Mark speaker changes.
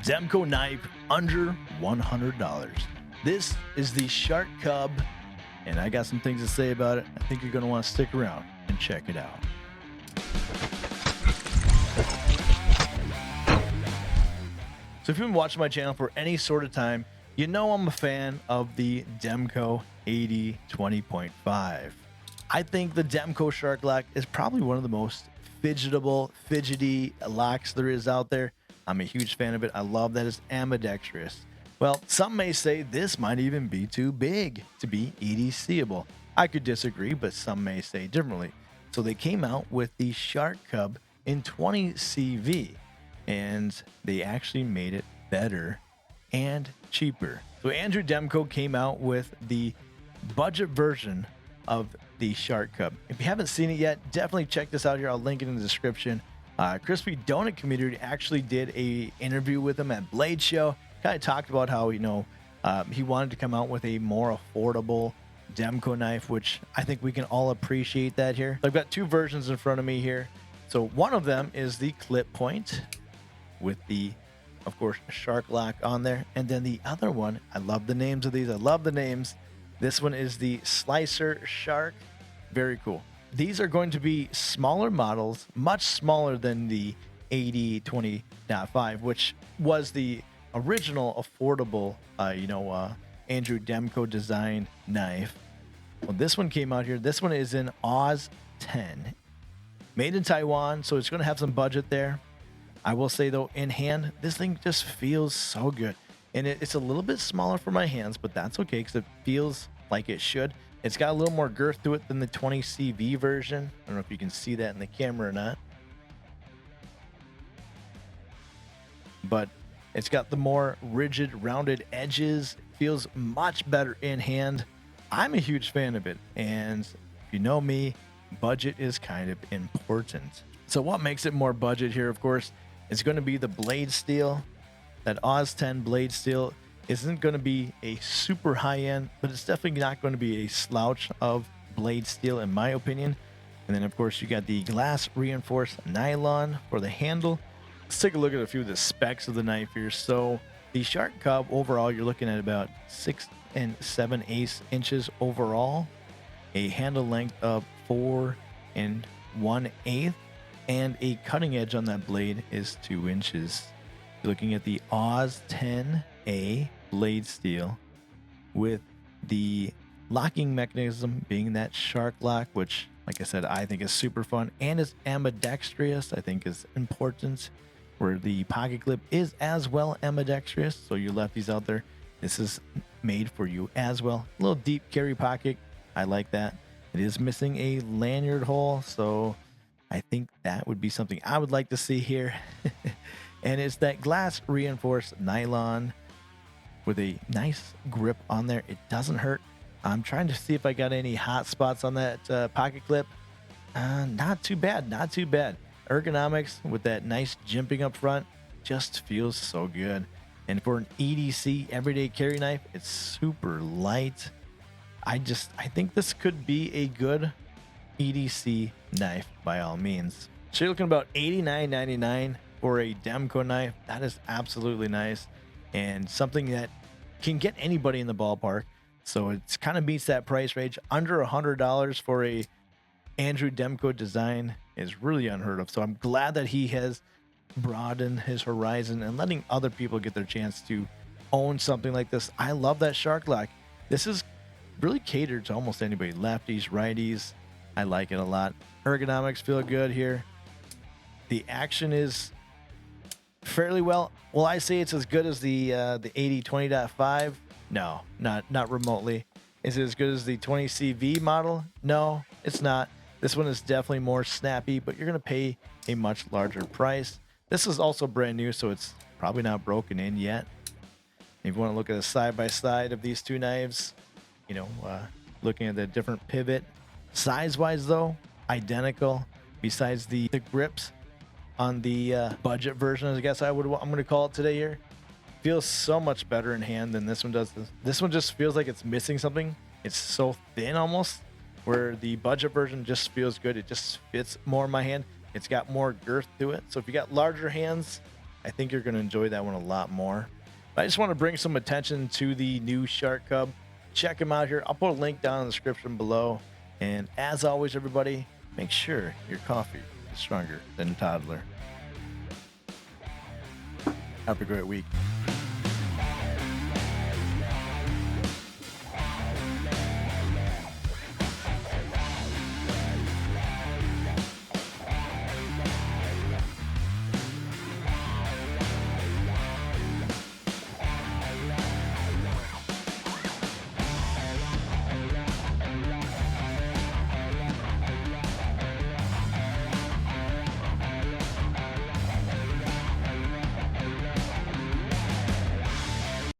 Speaker 1: Demko knife under $100. This is the Shark Cub, and I got some things to say about it. I think you're going to want to stick around and check it out. So if you've been watching my channel for any sort of time, you know I'm a fan of the Demko 80-20.5. I think the Demko Shark lock is probably one of the most fidgety locks there is out there. I'm a huge fan of it. I love that it's ambidextrous. Well, some may say this might even be too big to be EDCable. I could disagree, but some may say differently. So they came out with the Shark Cub in 20 CV, and they actually made it better and cheaper. So Andrew Demko came out with the budget version of the Shark Cub. If you haven't seen it yet, definitely check this out here. I'll link it in the description. Crispy Donut Community actually did a interview with him at Blade Show. Kind of talked about how, he wanted to come out with a more affordable Demko knife, which I think we can all appreciate that here. So I've got two versions in front of me here. So one of them is the clip point with the, of course, shark lock on there. And then the other one, I love the names of these. I love the names. This one is the Slicer Shark. Very cool. These are going to be smaller models, much smaller than the 80-20.5, which was the original affordable, Andrew Demko design knife. Well, this one came out here. This one is in Oz 10, made in Taiwan, so it's going to have some budget there. I will say though, in hand, this thing just feels so good, and it's a little bit smaller for my hands, but that's okay because it feels like it should. It's got a little more girth to it than the 20 CV version. I don't know if you can see that in the camera or not, but it's got the more rigid, rounded edges. It feels much better in hand. I'm a huge fan of it, and if you know me, budget is kind of important. So what makes it more budget here, of course, is going to be the blade steel. That Oz 10 blade steel isn't going to be a super high end, but it's definitely not going to be a slouch of blade steel in my opinion. And then of course you got the glass reinforced nylon for the handle. Let's take a look at a few of the specs of the knife here. So the Shark Cub overall, you're looking at about 6 7/8 inches overall, a handle length of 4 1/8, and a cutting edge on that blade is 2 inches. You're looking at the Oz 10A blade steel with the locking mechanism being that shark lock, which, like I said, I think is super fun and is ambidextrous. I think is important, where the pocket clip is as well ambidextrous. So you lefties out there, this is made for you as well. A little deep carry pocket, I like that. It is missing a lanyard hole, so I think that would be something I would like to see here. And it's that glass reinforced nylon with a nice grip on there. It doesn't hurt. I'm trying to see if I got any hot spots on that pocket clip. Not too bad, not too bad. Ergonomics with that nice jimping up front just feels so good. And for an EDC everyday carry knife, it's super light. I think this could be a good EDC knife by all means. So you're looking about $89.99 for a Demko knife. That is absolutely nice, and something that can get anybody in the ballpark. So it's kind of beats that price range. Under $100 for a Andrew Demko design is really unheard of. So I'm glad that he has broadened his horizon and letting other people get their chance to own something like this. I love that shark lock. This is really catered to almost anybody, lefties, righties. I like it a lot. Ergonomics feel good here. The action is fairly well. Will I say it's as good as the 80-20.5? No, not remotely. Is it as good as the 20 CV model? No, it's not. This one is definitely more snappy, but you're going to pay a much larger price. This is also brand new, so it's probably not broken in yet. If you want to look at a side-by-side of these two knives, looking at the different pivot. Size-wise, though, identical. Besides the grips on the budget version, I guess I'm going to call it today here. Feels so much better in hand than this one does. This one just feels like it's missing something. It's so thin almost, where the budget version just feels good. It just fits more in my hand. It's got more girth to it. So if you got larger hands, I think you're going to enjoy that one a lot more. I just want to bring some attention to the new Shark Cub. Check him out here. I'll put a link down in the description below. And as always, everybody, make sure your coffee is stronger than a toddler. Have a great week.